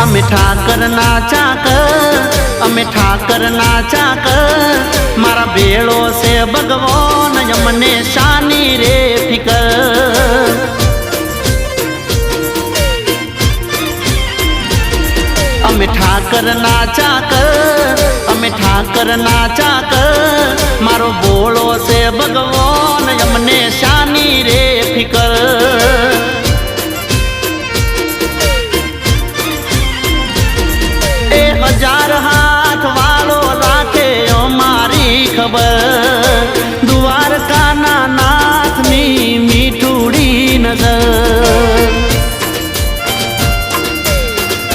અમે ઠાકરના ચાકર, અમે ઠાકરના ચાકર, મારા ભેળો છે ભગવાન અમને શાની રે ફિકર. અમે ઠાકરના ચાકર, અમે ઠાકરના ચાકર, મારો ભોળો છે ભગવાન અમને શાની રે